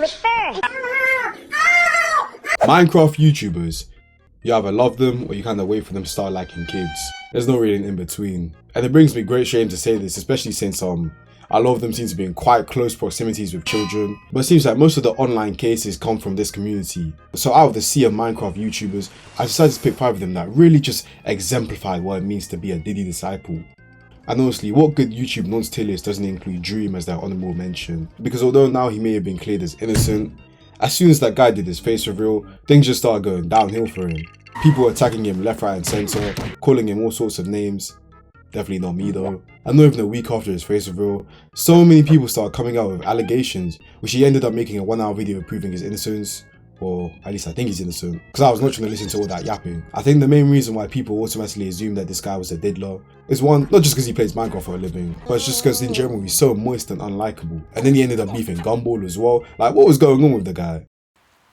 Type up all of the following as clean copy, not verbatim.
keep it fair. Minecraft YouTubers, you either love them or you kind of wait for them to start liking kids. There's no really in between. And it brings me great shame to say this, especially since a lot of them seem to be in quite close proximities with children. But it seems like most of the online cases come from this community. So out of the sea of Minecraft YouTubers, I decided to pick 5 of them that really just exemplify what it means to be a Diddy disciple. And honestly, what good YouTube non-tier list doesn't include Dream as their honourable mention? Because although now he may have been cleared as innocent, as soon as that guy did his face reveal, things just started going downhill for him. People were attacking him left, right and centre, calling him all sorts of names. Definitely not me though. And not even a week after his face reveal, so many people started coming out with allegations, which he ended up making a 1-hour video proving his innocence. Or at least I think he's innocent, because I was not trying to listen to all that yapping. I think the main reason why people automatically assume that this guy was a diddler is one, not just because he plays Minecraft for a living, but it's just because in general he's so moist and unlikable. And then he ended up beefing Gumball as well. Like, what was going on with the guy?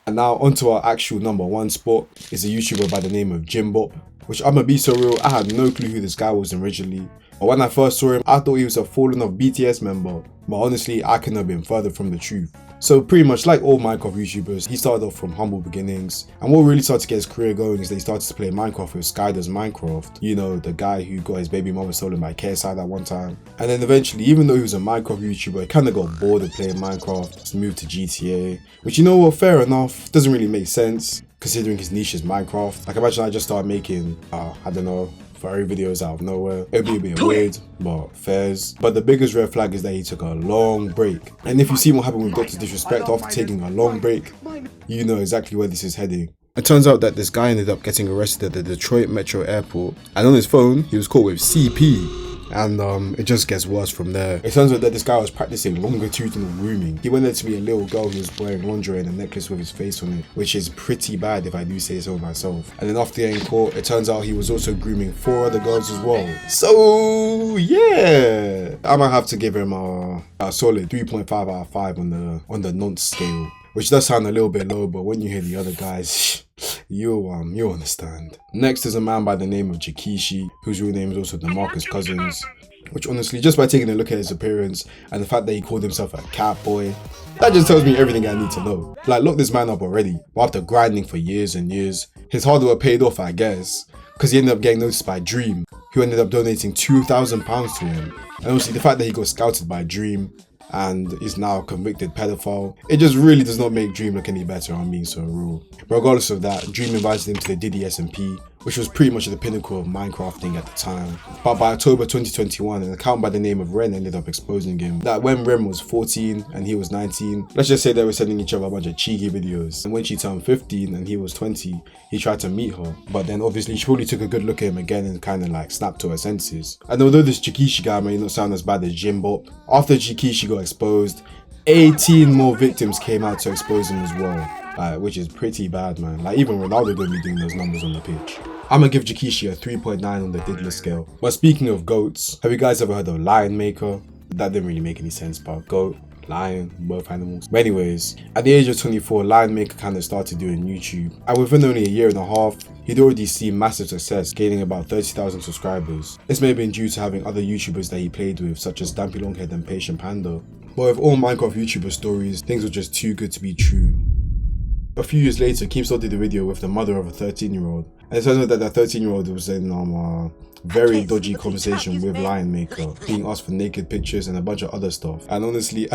And now onto our actual number 1 spot is a YouTuber by the name of Jim Bop, which I'ma be so real, I had no clue who this guy was originally. But when I first saw him, I thought he was a fallen off BTS member, but honestly, I couldn't have been further from the truth. So pretty much like all Minecraft YouTubers, he started off from humble beginnings, and what really started to get his career going is that he started to play Minecraft with Sky Does Minecraft. You know, the guy who got his baby mama stolen by KSI that one time. And then eventually, even though he was a Minecraft YouTuber, he kind of got bored of playing Minecraft, moved to GTA, which, you know what, fair enough, doesn't really make sense considering his niche is Minecraft. Like, imagine I just started making, I don't know, furry videos out of nowhere. It'd be a bit weird, but fairs. But the biggest red flag is that he took a long break. And if you see what happened with Dr. Disrespect after taking a long break, you know exactly where this is heading. It turns out that this guy ended up getting arrested at the Detroit Metro Airport, and on his phone, he was caught with CP. And it just gets worse from there. It turns out that this guy was practicing longitudinal grooming. He went there to be a little girl who was wearing lingerie and a necklace with his face on it, which is pretty bad if I do say so myself. And then after getting caught, it turns out he was also grooming 4 other girls as well. So yeah, I might have to give him a solid 3.5 out of 5 on the nonce scale, which does sound a little bit low, but when you hear the other guys, you'll understand. Next is a man by the name of Jikishi, whose real name is also DeMarcus Cousins, which honestly, just by taking a look at his appearance and the fact that he called himself a cat boy, that just tells me everything I need to know. Like, look this man up already. After grinding for years and years, his hard work paid off, I guess, because he ended up getting noticed by Dream, who ended up donating £2,000 to him. And obviously the fact that he got scouted by Dream and is now a convicted pedophile, it just really does not make Dream look any better, I'm being so real. Regardless of that, Dream invited him to the Diddy SMP, which was pretty much the pinnacle of Minecrafting at the time. But by October 2021, an account by the name of Ren ended up exposing him that when Ren was 14 and he was 19, let's just say they were sending each other a bunch of cheeky videos. And when she turned 15 and he was 20, he tried to meet her. But then obviously she probably took a good look at him again and kind of like snapped to her senses. And although this Jikishi guy may not sound as bad as Jim Bop, after Jikishi got exposed, 18 more victims came out to expose him as well. Which is pretty bad, man. Like, even Ronaldo don't be doing those numbers on the pitch. I'm gonna give Jikishi a 3.9 on the diddler scale. But speaking of goats, have you guys ever heard of LionMaker? That didn't really make any sense, but goat, lion, both animals. But anyways, at the age of 24, LionMaker kind of started doing YouTube. And within only a year and a half, he'd already seen massive success, gaining about 30,000 subscribers. This may have been due to having other YouTubers that he played with, such as Dampy Longhead and Patient Panda. But with all Minecraft YouTuber stories, things were just too good to be true. A few years later, Keemstar did a video with the mother of a 13-year-old. And it turns out that that 13-year-old was in a very dodgy conversation with LionMaker, being asked for naked pictures and a bunch of other stuff. And honestly,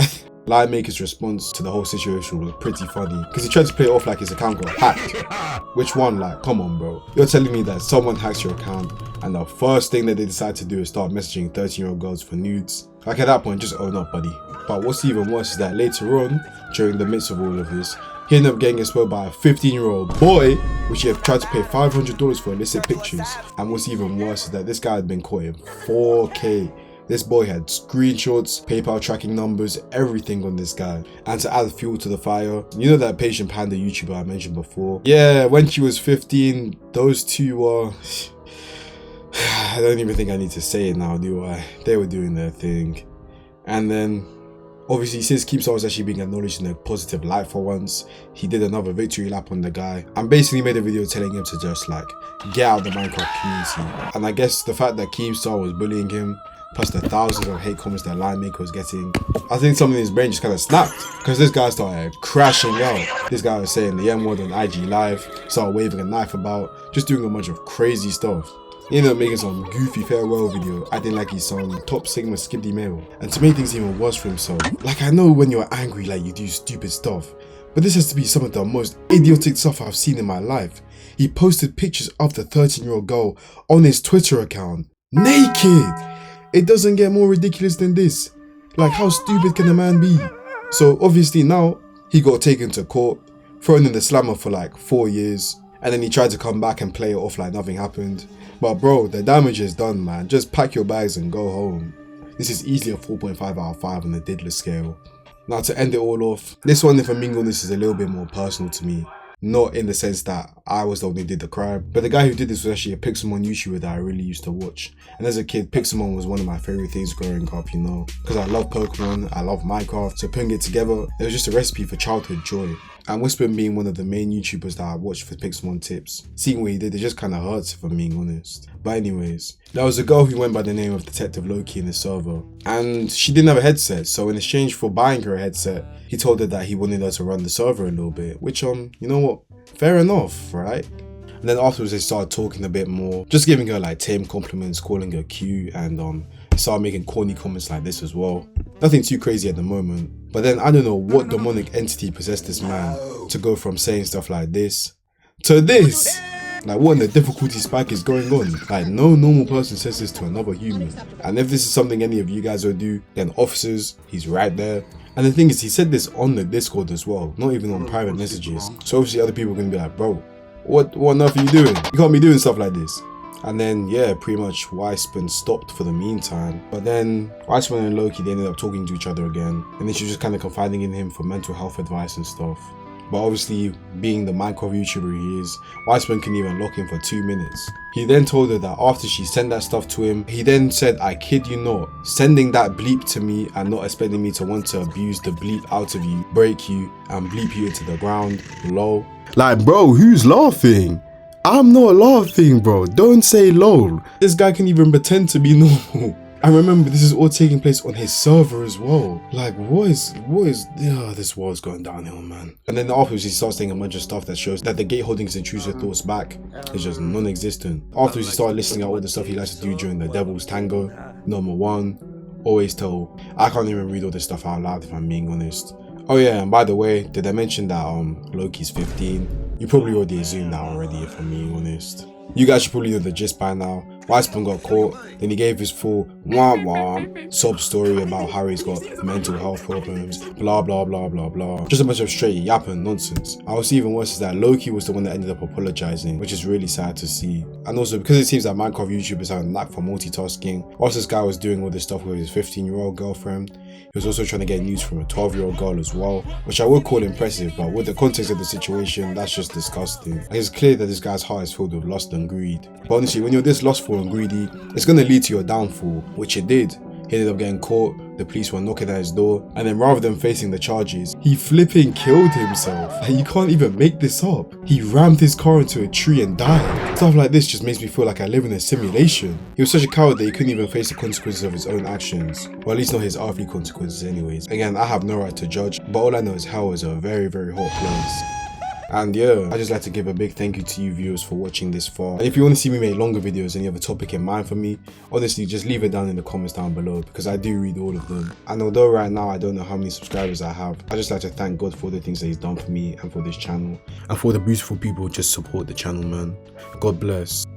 LionMaker's response to the whole situation was pretty funny, because he tried to play it off like his account got hacked. Which one? Like, come on bro. You're telling me that someone hacks your account and the first thing that they decide to do is start messaging 13-year-old girls for nudes? Like, at that point, just own up, buddy. But what's even worse is that later on, during the midst of all of this, he ended up getting exposed by a 15-year-old boy, which he had tried to pay $500 for illicit pictures. And what's even worse is that this guy had been caught in 4K. This boy had screenshots, PayPal tracking numbers, everything on this guy. And to add fuel to the fire, you know that Patient Panda YouTuber I mentioned before? Yeah, when she was 15, those two were... I don't even think I need to say it now, do I? They were doing their thing. And then, obviously, since Keemstar was actually being acknowledged in a positive light for once, he did another victory lap on the guy and basically made a video telling him to just like get out of the Minecraft community. And I guess the fact that Keemstar was bullying him plus the thousands of hate comments that LionMaker was getting, I think something in his brain just kind of snapped, because this guy started crashing out. This guy was saying the N word on IG Live, started waving a knife about, just doing a bunch of crazy stuff. He ended up making some goofy farewell video, acting like he's some top Sigma skibbity male. And to make things even worse for himself, like, I know when you're angry, like, you do stupid stuff, but this has to be some of the most idiotic stuff I've seen in my life. He posted pictures of the 13-year-old girl on his Twitter account, naked! It doesn't get more ridiculous than this. Like, how stupid can a man be? So obviously now, he got taken to court, thrown in the slammer for like 4 years, and then he tried to come back and play it off like nothing happened. But bro, the damage is done, man. Just pack your bags and go home. This is easily a 4.5 out of 5 on the Diddler scale. Now to end it all off, this one, if I'm being honest, is a little bit more personal to me. Not in the sense that I was the one who did the crime, but the guy who did this was actually a Pixelmon YouTuber that I really used to watch. And as a kid, Pixelmon was one of my favorite things growing up, you know, because I love Pokemon, I love Minecraft, so putting it together, it was just a recipe for childhood joy. And Whisper being one of the main YouTubers that I watched for Pixelmon tips, seeing what he did, it just kind of hurts if I'm being honest. But anyways, there was a girl who went by the name of Detective Loki in the server, and she didn't have a headset, so in exchange for buying her a headset, he told her that he wanted her to run the server a little bit, which you know what, fair enough, right? And then afterwards they started talking a bit more, just giving her like tame compliments, calling her cute, and started making corny comments like this as well. Nothing too crazy at the moment, but then I don't know what demonic entity possessed this man to go from saying stuff like this to this. Like, what in the difficulty spike is going on? Like, no normal person says this to another human. And if this is something any of you guys would do, then officers, he's right there. And the thing is, he said this on the Discord as well, not even on private messages. So obviously other people are going to be like, bro, what on earth are you doing? You can't be doing stuff like this. And then, yeah, pretty much Weissman stopped for the meantime. But then Weissman and Loki, they ended up talking to each other again. And then she was just kind of confiding in him for mental health advice and stuff. But obviously, being the Minecraft YouTuber he is, Weissman couldn't even lock him for 2 minutes. He then told her that after she sent that stuff to him, he then said, I kid you not, sending that bleep to me and not expecting me to want to abuse the bleep out of you, break you, and bleep you into the ground, lol. Like, bro, who's laughing? I'm not laughing, bro. Don't say lol. This guy can even pretend to be normal. And remember, this is all taking place on his server as well. Like, this world's going downhill, man. And then afterwards, he starts saying a bunch of stuff that shows that the gate holding his intrusive thoughts back is just non-existent. Afterwards, he started listing out all the stuff he likes to do during the Devil's Tango. Number 1, always tell. I can't even read all this stuff out loud if I'm being honest. Oh yeah, and by the way, did I mention that Loki's 15? You probably already assumed that already if I'm being honest. You guys should probably know the gist by now. Weissman got caught, then he gave his full sob story about how he's got mental health problems, blah blah blah blah blah. Just a bunch of straight yapping nonsense. And what's even worse is that Loki was the one that ended up apologizing, which is really sad to see. And also because it seems that Minecraft YouTubers have a knack for multitasking, whilst this guy was doing all this stuff with his 15-year-old girlfriend, he was also trying to get news from a 12-year-old girl as well, which I would call impressive, but with the context of the situation, that's just disgusting. And it's clear that this guy's heart is filled with lust and greed. But honestly, when you're this lustful and greedy, it's going to lead to your downfall, which it did. He ended up getting caught, the police were knocking at his door, and then rather than facing the charges, he flipping killed himself. Like, you can't even make this up. He rammed his car into a tree and died. Stuff like this just makes me feel like I live in a simulation. He was such a coward that he couldn't even face the consequences of his own actions. Well, at least not his earthly consequences anyways. Again, I have no right to judge, but all I know is hell is a very, very hot place. And yeah, I just like to give a big thank you to you viewers for watching this far. And if you want to see me make longer videos and you have a topic in mind for me, honestly, just leave it down in the comments down below, because I do read all of them. And although right now I don't know how many subscribers I have, I just like to thank God for the things that he's done for me and for this channel. And for the beautiful people who just support the channel, man. God bless.